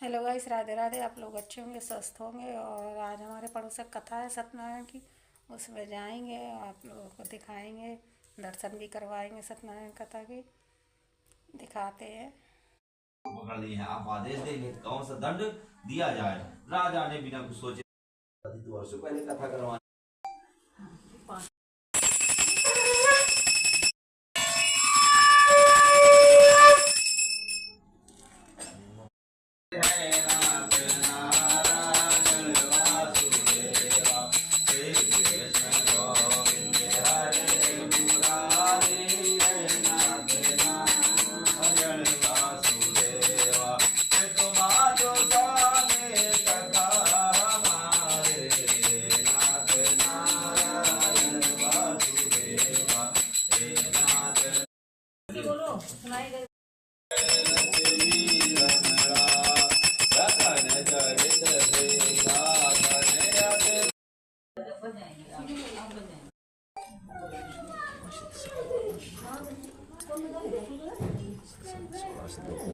Hello guys, Radhe Radhe. आप लोग अच्छे होंगे, स्वस्थ होंगे। और आज हमारे पड़ोस में कथा है सत्यनारायण की। उसमें जाएंगे, आप लोगों को दिखाएंगे, दर्शन भी करवाएंगे सत्यनारायण कथा के। दिखाते हैं। पकड़ लिए हैं, आप आदेश देंगे तो कौन सा दंड दिया जाए। राजा ने बिना कुछ सोचे 2 वर्षों पहले कथा करवाई।